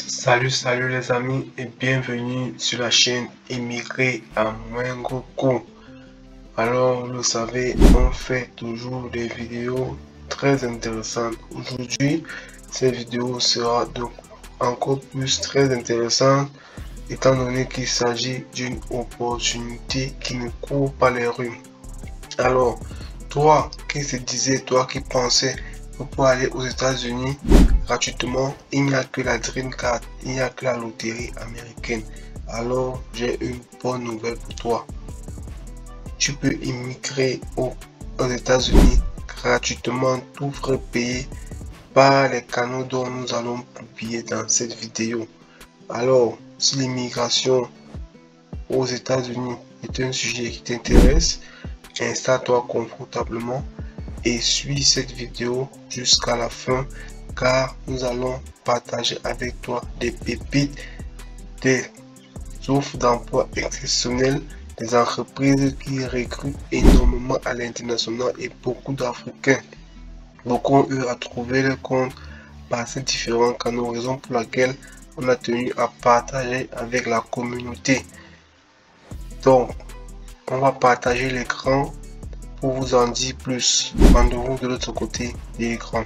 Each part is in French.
Salut les amis et bienvenue sur la chaîne Émigré à moindre coût. Alors vous le savez, on fait toujours des vidéos très intéressantes. Aujourd'hui, cette vidéo sera donc encore plus très intéressante étant donné qu'il s'agit d'une opportunité qui ne court pas les rues. Alors, toi qui se disais, toi qui pensais pour aller aux États-Unis gratuitement, il n'y a que la Dream Card, il n'y a que la loterie américaine. Alors, j'ai une bonne nouvelle pour toi. Tu peux immigrer aux États-Unis gratuitement, tout frais payé par les canaux dont nous allons publier dans cette vidéo. Alors, si l'immigration aux États-Unis est un sujet qui t'intéresse, installe-toi confortablement et suis cette vidéo jusqu'à la fin car nous allons partager avec toi des pépites, des offres d'emploi exceptionnelles, des entreprises qui recrutent énormément à l'international et beaucoup d'Africains. Beaucoup ont eu à trouver le compte par ces différents canaux, raison pour laquelle on a tenu à partager avec la communauté. Donc, on va partager l'écran pour vous en dire plus. Rendez-vous de l'autre côté de l'écran.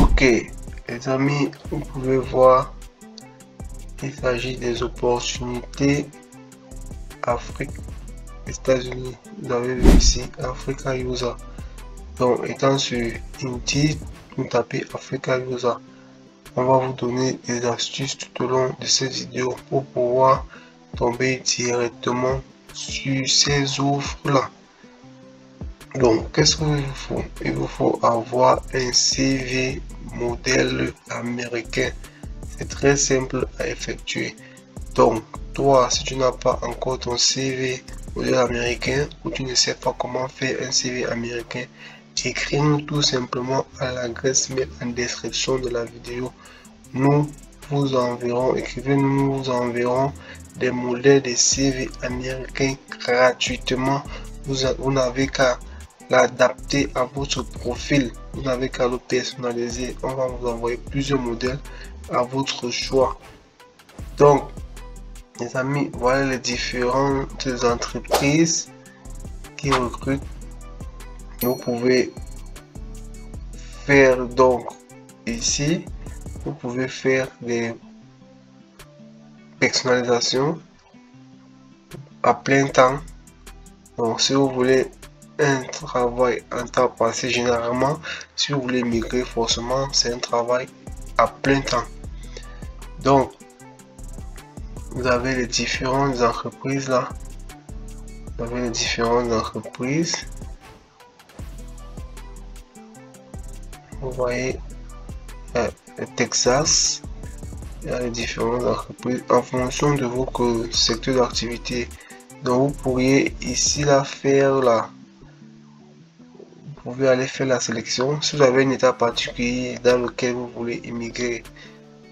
Ok, les amis, vous pouvez voir, il s'agit des opportunités Afrique, États-Unis. Vous avez vu ici Africa User. Donc, étant sur Indeed, vous tapez Africa User. On va vous donner des astuces tout au long de cette vidéo pour pouvoir tomber directement sur ces offres là. Donc qu'est-ce qu'il vous faut? Il vous faut avoir un CV modèle américain. C'est très simple à effectuer. Donc toi, si tu n'as pas encore ton CV modèle américain ou tu ne sais pas comment faire un CV américain, écris-nous tout simplement à l'adresse mail en description de la vidéo. Nous vous enverrons, écrivez-nous, nous vous enverrons des modèles de CV américains gratuitement. Vous n'avez qu'à l'adapter à votre profil, vous n'avez qu'à le personnaliser. On va vous envoyer plusieurs modèles à votre choix. Donc les amis, voilà les différentes entreprises qui recrutent. Vous pouvez faire donc ici, vous pouvez faire des personnalisations à plein temps. Donc si vous voulez un travail en temps passé, généralement si vous voulez migrer, forcément c'est un travail à plein temps. Donc vous avez les différentes entreprises là, vous avez les différentes entreprises, vous voyez le Texas, il y a les différentes entreprises en fonction de votre secteur d'activité. Donc vous pourriez ici là faire là, vous pouvez aller faire la sélection. Si vous avez un état particulier dans lequel vous voulez immigrer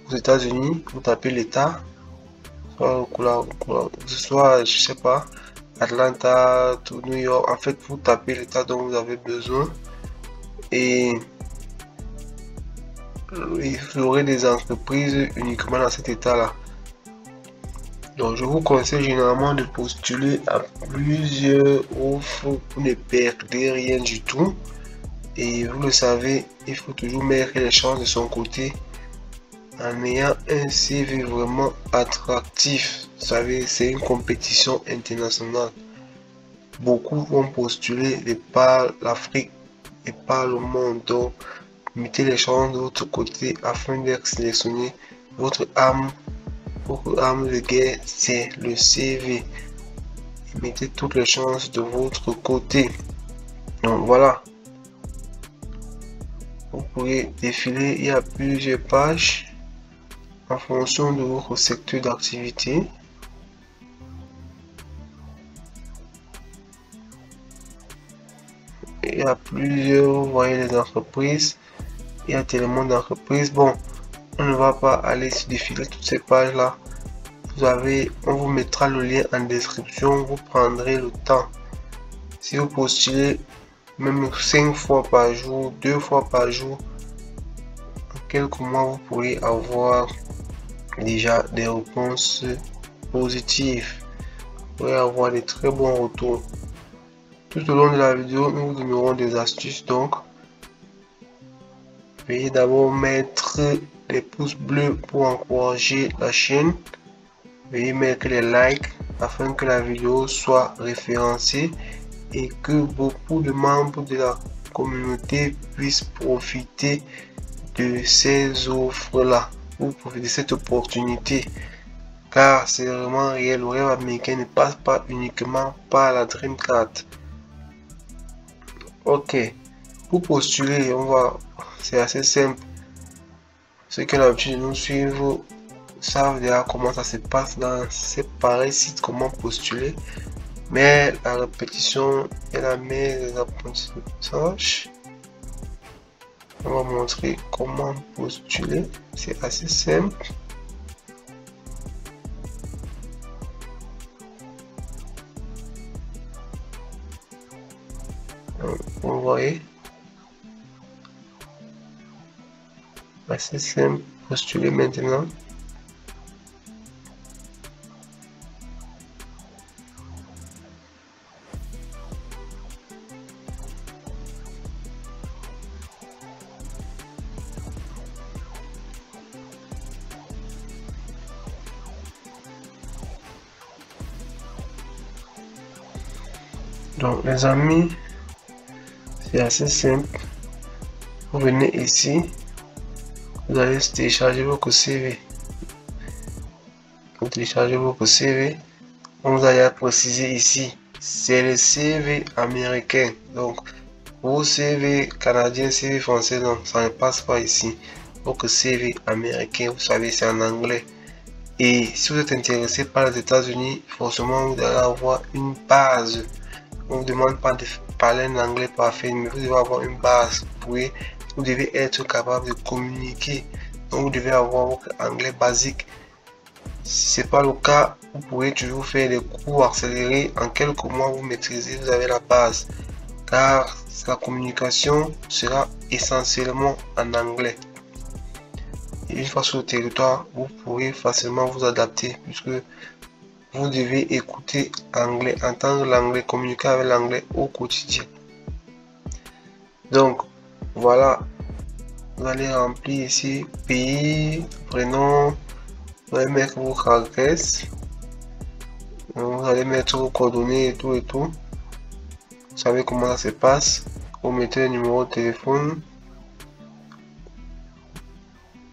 aux États-Unis, vous tapez l'état, soit je sais pas, Atlanta, tout New York. En fait, vous tapez l'état dont vous avez besoin et vous aurez des entreprises uniquement dans cet état là. Donc je vous conseille généralement de postuler à plusieurs offres pour ne perdre rien du tout. Et vous le savez, il faut toujours mettre les chances de son côté en ayant un CV vraiment attractif. Vous savez, c'est une compétition internationale. Beaucoup vont postuler de par l'Afrique et par le monde. Donc mettez les chances de votre côté afin d'être sélectionné. Votre arme de guerre, c'est le CV. Mettez toutes les chances de votre côté. Donc voilà, vous pouvez défiler, il y a plusieurs pages en fonction de votre secteur d'activité. Il y a plusieurs, vous voyez les entreprises, il y a tellement d'entreprises. Bon, on ne va pas aller se défiler toutes ces pages là. Vous avez, on vous mettra le lien en description, vous prendrez le temps. Si vous postulez même 5 fois par jour, 2 fois par jour, quelques mois, vous pourrez avoir déjà des réponses positives. Vous pourrez avoir des très bons retours. Tout au long de la vidéo, nous vous donnerons des astuces. Donc, veuillez d'abord mettre les pouces bleus pour encourager la chaîne. Veuillez mettre les likes afin que la vidéo soit référencée et que beaucoup de membres de la communauté puissent profiter de ces offres là, ou profiter de cette opportunité, car c'est vraiment réel. Le rêve américain ne passe pas uniquement par la Dream Card. Ok, pour postuler, c'est assez simple. Ceux qui ont l'habitude de nous suivre savent déjà comment ça se passe dans ces pareils sites, comment postuler. Mais la répétition est la mère des apprentissages. On va montrer comment postuler. C'est assez simple. Vous voyez, assez simple. Postuler maintenant. Donc les amis, c'est assez simple. Vous venez ici, vous allez télécharger votre CV. Vous téléchargez votre CV. On vous a précisé ici, c'est le CV américain. Donc vos CV canadien, CV français, non, ça ne passe pas ici. Votre CV américain, vous savez, c'est en anglais. Et si vous êtes intéressé par les États-Unis, forcément vous allez avoir une base. On ne vous demande pas de parler un anglais parfait, mais vous devez avoir une base. Vous devez être capable de communiquer. Donc vous devez avoir votre anglais basique. Si ce n'est pas le cas, vous pourrez toujours faire des cours accélérés. En quelques mois, vous maîtrisez, vous avez la base. Car la communication sera essentiellement en anglais. Et une fois sur le territoire, vous pourrez facilement vous adapter puisque vous devez écouter anglais, entendre l'anglais, communiquer avec l'anglais au quotidien. Donc voilà, vous allez remplir ici pays, prénom, vous allez mettre votre adresse, vous allez mettre vos coordonnées et tout et tout. Vous savez comment ça se passe. Vous mettez le numéro de téléphone.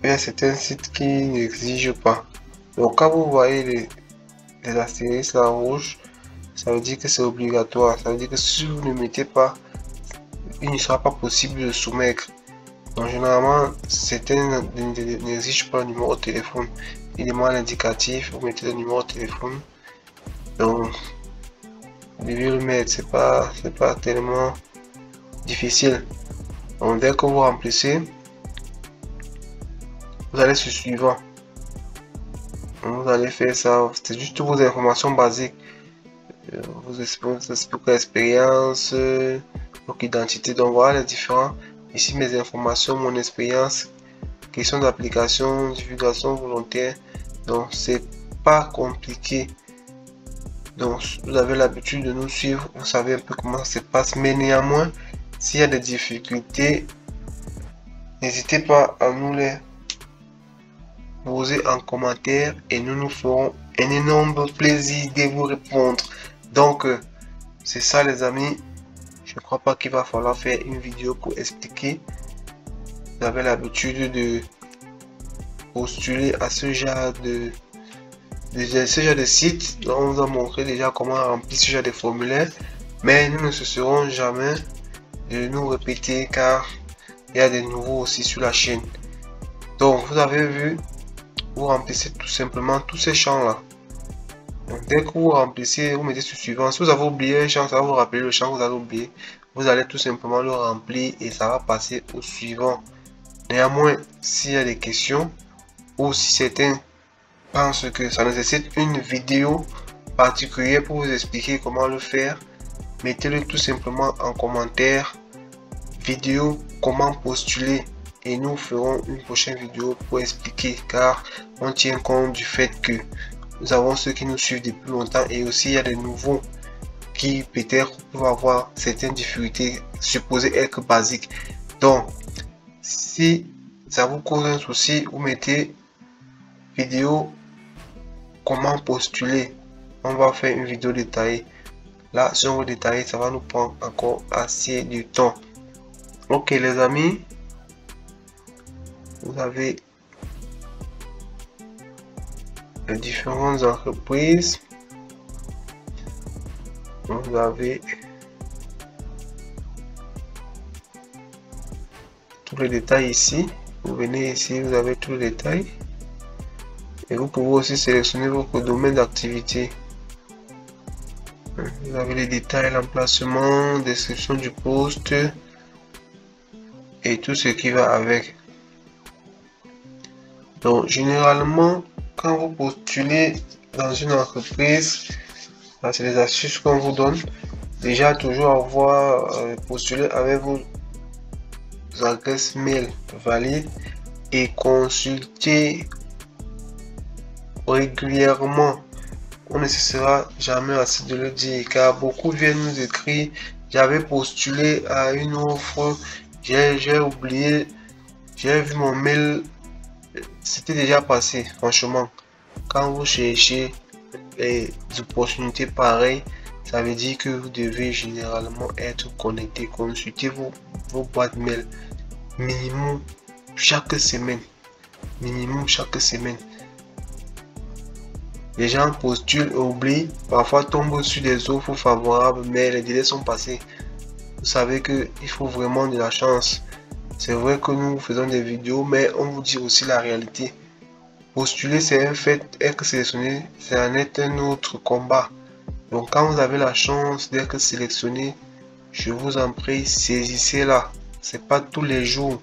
Il y a certains sites qui n'exigent pas. Donc quand vous voyez les astérisques en rouge, ça veut dire que c'est obligatoire. Ça veut dire que si vous ne mettez pas, il ne sera pas possible de soumettre. Donc généralement, certains n'exigent pas le numéro de téléphone. Ils demandent l'indicatif, vous mettez le numéro de téléphone. Donc vous devez le mettre, c'est pas tellement difficile. Donc dès que vous remplissez, vous allez sur suivant. Vous allez faire ça, c'est juste vos informations basiques, vos expériences, votre identité. Donc voilà les différents. Ici mes informations, mon expérience, question d'application, divulgation volontaire. Donc c'est pas compliqué. Donc vous avez l'habitude de nous suivre, vous savez un peu comment ça se passe. Mais néanmoins, s'il y a des difficultés, n'hésitez pas à nous les poser en commentaire et nous ferons un énorme plaisir de vous répondre. Donc c'est ça les amis. Je ne crois pas qu'il va falloir faire une vidéo pour expliquer. Vous avez l'habitude de postuler à ce genre de site. Donc on vous a montré déjà comment remplir ce genre de formulaire, mais nous ne cesserons jamais de nous répéter car il y a des nouveaux aussi sur la chaîne. Donc vous avez vu, vous remplissez tout simplement tous ces champs là. Donc, dès que vous remplissez, vous mettez sur suivant. Si vous avez oublié un champ, ça va vous rappeler le champ que vous avez oublié. Vous allez tout simplement le remplir et ça va passer au suivant. Néanmoins, s'il y a des questions ou si certains pensent que ça nécessite une vidéo particulière pour vous expliquer comment le faire, mettez-le tout simplement en commentaire. Vidéo comment postuler et nous ferons une prochaine vidéo pour expliquer, car on tient compte du fait que nous avons ceux qui nous suivent depuis longtemps et aussi il y a des nouveaux qui peut-être peuvent avoir certaines difficultés supposées être basiques. Donc si ça vous cause un souci, vous mettez vidéo comment postuler. On va faire une vidéo détaillée. Là, si on veut détailler, ça va nous prendre encore assez de temps. Ok les amis, vous avez les différentes entreprises. Vous avez tous les détails ici. Vous venez ici, vous avez tous les détails. Et vous pouvez aussi sélectionner votre domaine d'activité. Vous avez les détails, l'emplacement, description du poste et tout ce qui va avec. Donc généralement, quand vous postulez dans une entreprise, c'est les astuces qu'on vous donne. Déjà, toujours avoir postulé avec vos adresses mail valides et consulter régulièrement. On ne cessera jamais assez de le dire, car beaucoup viennent nous écrire: j'avais postulé à une offre, j'ai oublié, j'ai vu mon mail, c'était déjà passé. Franchement, quand vous cherchez les opportunités pareilles, ça veut dire que vous devez généralement être connecté, consulter vos boîtes mail minimum chaque semaine. Les gens postulent, oublient, parfois tombent sur des offres favorables, mais les délais sont passés. Vous savez que il faut vraiment de la chance. C'est vrai que nous faisons des vidéos, mais on vous dit aussi la réalité. Postuler, c'est un fait, être sélectionné, c'est un autre combat. Donc quand vous avez la chance d'être sélectionné, je vous en prie, saisissez-la. C'est pas tous les jours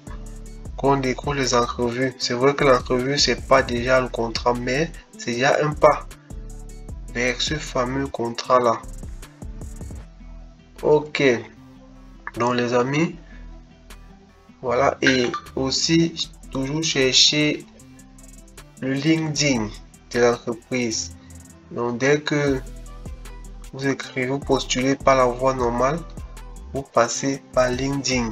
qu'on découvre les entrevues. C'est vrai que l'entrevue, c'est pas déjà le contrat, mais c'est déjà un pas vers ce fameux contrat là. Ok, donc les amis, voilà. Et aussi toujours chercher le LinkedIn de l'entreprise. Donc dès que vous écrivez, vous postulez par la voie normale, vous passez par LinkedIn.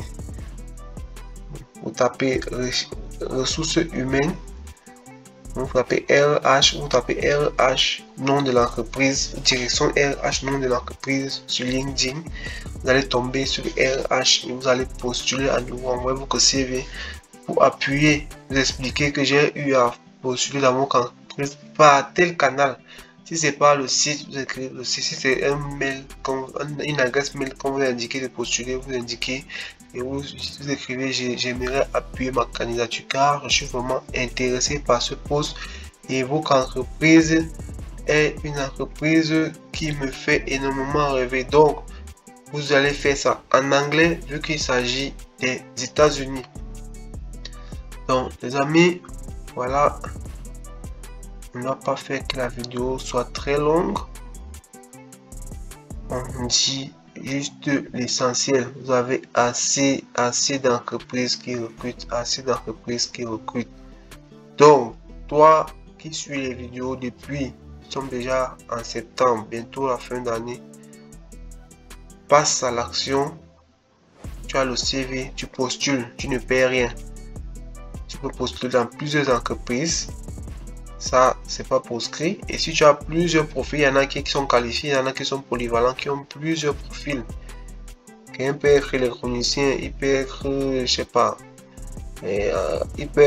Vous tapez ressources humaines, vous tapez RH, vous tapez RH, nom de l'entreprise, direction RH, nom de l'entreprise sur LinkedIn. Vous allez tomber sur RH et vous allez postuler à nouveau. Envoyez votre CV pour appuyer, vous expliquer que j'ai eu à postuler dans mon entreprise par tel canal. Si c'est pas le site, vous écrivez le site. Si c'est un mail, une adresse mail qu'on vous a indiqué de postuler, vous indiquez et vous écrivez: j'aimerais appuyer ma candidature car je suis vraiment intéressé par ce poste et votre entreprise est une entreprise qui me fait énormément rêver. Donc vous allez faire ça en anglais vu qu'il s'agit des États-Unis. Donc les amis, voilà. On n'a pas fait que la vidéo soit très longue. On dit juste l'essentiel. Vous avez assez d'entreprises qui recrutent, Donc, toi qui suis les vidéos depuis, nous sommes déjà en septembre, bientôt la fin d'année. Passe à l'action. Tu as le CV, tu postules, tu ne perds rien. Tu peux postuler dans plusieurs entreprises. Ça, c'est pas proscrit. Et si tu as plusieurs profils, il y en a qui sont qualifiés, il y en a qui sont polyvalents, qui ont plusieurs profils. Quelqu'un peut être électronicien, il peut être, je sais pas, il peut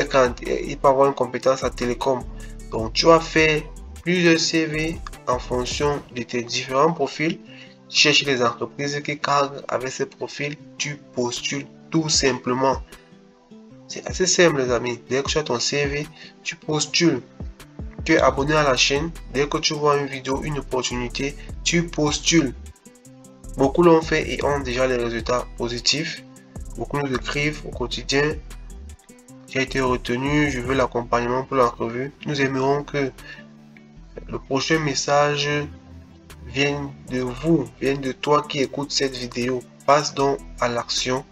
avoir une compétence à télécom. Donc, tu as fait plusieurs CV en fonction de tes différents profils. Tu cherches les entreprises qui cadrent avec ces profils, tu postules tout simplement. C'est assez simple, les amis. Dès que tu as ton CV, tu postules. Tu es abonné à la chaîne, dès que tu vois une vidéo, une opportunité, tu postules. Beaucoup l'ont fait et ont déjà les résultats positifs. Beaucoup nous écrivent au quotidien: j'ai été retenu, je veux l'accompagnement pour l'entrevue. Nous aimerons que le prochain message vienne de vous, vienne de toi qui écoute cette vidéo. Passe donc à l'action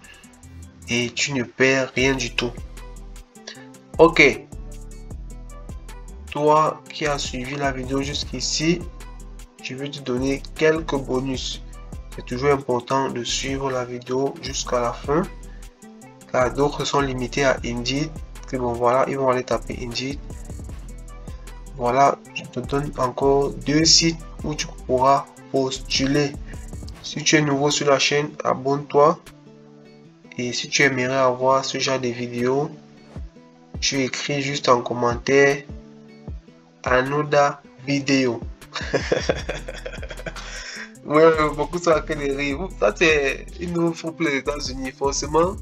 et tu ne perds rien du tout. Ok, toi qui as suivi la vidéo jusqu'ici, je vais te donner quelques bonus. C'est toujours important de suivre la vidéo jusqu'à la fin, car d'autres sont limités à Indeed. Que bon, voilà, ils vont aller taper Indeed. Voilà, je te donne encore 2 sites où tu pourras postuler. Si tu es nouveau sur la chaîne, abonne-toi. Et si tu aimerais avoir ce genre de vidéos, tu écris juste en commentaire Another Video. Ouais, beaucoup sont en train de rire. Ça, c'est une offre pour les États-Unis. Forcément,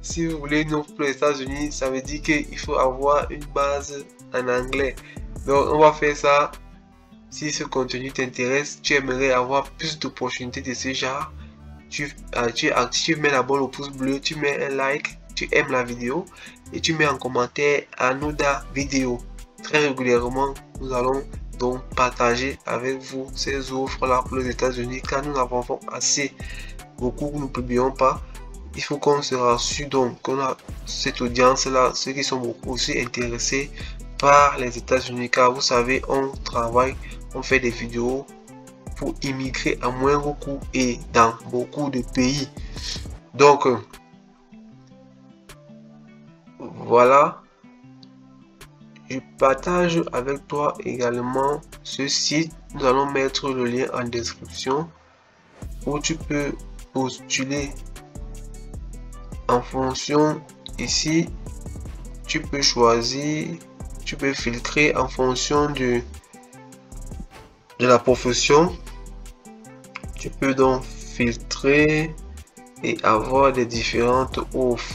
si vous voulez une offre pour les États-Unis, ça veut dire qu'il faut avoir une base en anglais. Donc, on va faire ça. Si ce contenu t'intéresse, tu aimerais avoir plus d'opportunités de ce genre, tu mets la balle au pouce bleu, tu mets un like, tu aimes la vidéo et tu mets en commentaire Another Video. Très régulièrement, nous allons donc partager avec vous ces offres là pour les États-Unis, car nous n'avons assez beaucoup, nous ne publions pas. Il faut qu'on se rassure donc qu'on a cette audience là, ceux qui sont beaucoup aussi intéressés par les États-Unis, car vous savez, on travaille, on fait des vidéos pour immigrer à moindre coût et dans beaucoup de pays. Donc voilà, je partage avec toi également ce site. Nous allons mettre le lien en description où tu peux postuler en fonction. Ici tu peux choisir, tu peux filtrer en fonction de la profession. Tu peux donc filtrer et avoir des différentes offres.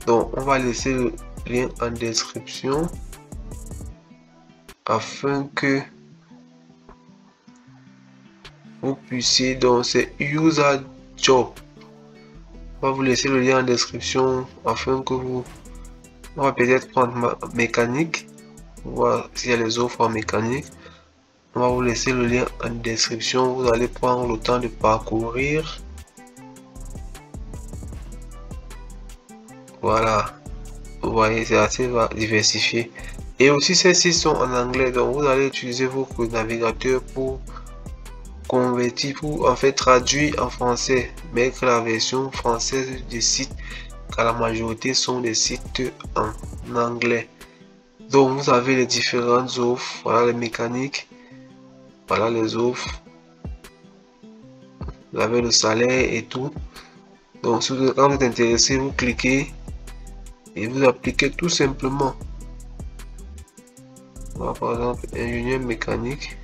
Donc on va laisser le lien en description afin que vous puissiez, donc c'est User Job. On va vous laisser le lien en description afin que vous, on va peut-être prendre mécanique, voir s'il y a les offres en mécanique. On va vous laisser le lien en description. Vous allez prendre le temps de parcourir. Voilà, vous voyez, c'est assez diversifié. Et aussi, ces sites sont en anglais, donc vous allez utiliser votre navigateur pour convertir, pour en fait traduire en français, mettre la version française des sites, car la majorité sont des sites en anglais. Donc vous avez les différentes offres. Voilà les mécaniques, voilà les offres, vous avez le salaire et tout. Donc si vous, quand vous êtes intéressé, vous cliquez et vous appliquez tout simplement. Voilà, par exemple, ingénieur mécanique.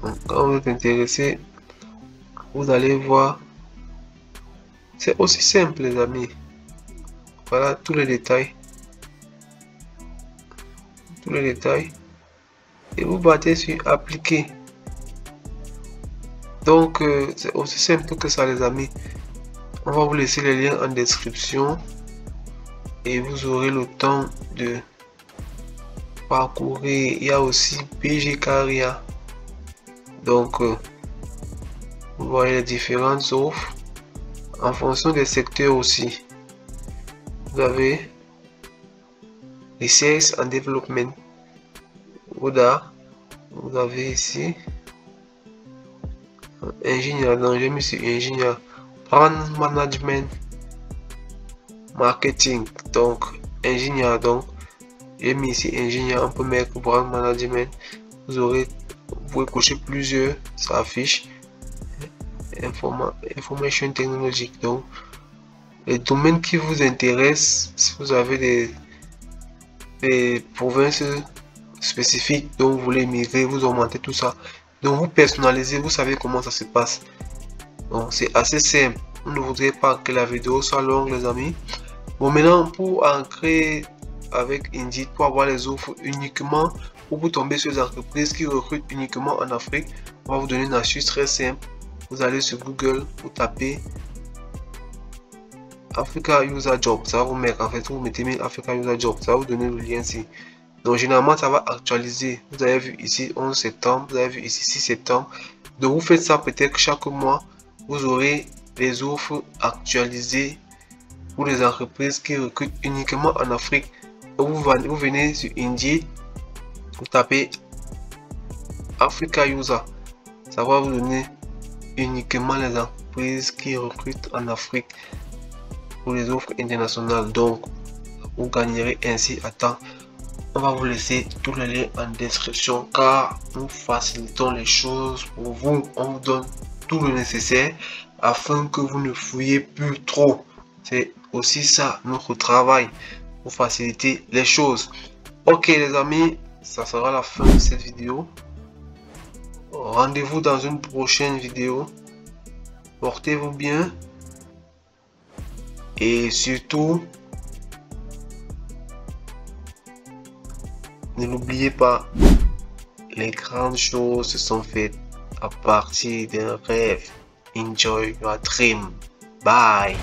Donc, quand vous êtes intéressé, vous allez voir. C'est aussi simple, les amis. Voilà tous les détails. Tous les détails. Et vous battez sur appliquer. Donc, c'est aussi simple que ça, les amis. On va vous laisser les liens en description. Et vous aurez le temps de parcourir. Il y a aussi PG Career. Donc, vous voyez les différentes offres en fonction des secteurs aussi. Vous avez Research and Development. Vous avez ici ingénieur. Donc, j'ai mis ici ingénieur. Brand Management. Marketing. Donc, ingénieur. Donc, j'ai mis ici ingénieur. On peut mettre Brand Management. Vous pouvez cocher plusieurs. Ça affiche. Information Technology. Donc, les domaines qui vous intéressent, si vous avez des provinces spécifiques dont vous voulez migrer, vous augmentez tout ça. Donc vous personnalisez, vous savez comment ça se passe. Donc c'est assez simple. On ne voudrait pas que la vidéo soit longue, les amis. Bon, maintenant pour ancrer avec Indeed, pour avoir les offres uniquement, ou pour tomber sur les entreprises qui recrutent uniquement en Afrique, on va vous donner une astuce très simple. Vous allez sur Google, vous tapez Africa User Job, ça va vous mettre, en fait, vous mettez Africa User Job, ça va vous donner le lien ici. Donc généralement ça va actualiser. Vous avez vu ici 11 septembre, vous avez vu ici 6 septembre. Donc vous faites ça peut-être chaque mois, vous aurez les offres actualisées pour les entreprises qui recrutent uniquement en Afrique. Vous venez sur Indeed, vous tapez Africa User, ça va vous donner uniquement les entreprises qui recrutent en Afrique pour les offres internationales. Donc vous gagnerez ainsi à temps. On va vous laisser tous les liens en description car nous facilitons les choses pour vous. On vous donne tout le nécessaire afin que vous ne fouillez plus trop. C'est aussi ça notre travail, pour faciliter les choses. Ok les amis, ça sera la fin de cette vidéo. Rendez-vous dans une prochaine vidéo. Portez-vous bien. Et surtout, ne l'oubliez pas, les grandes choses se sont faites à partir d'un rêve. Enjoy your dream. Bye.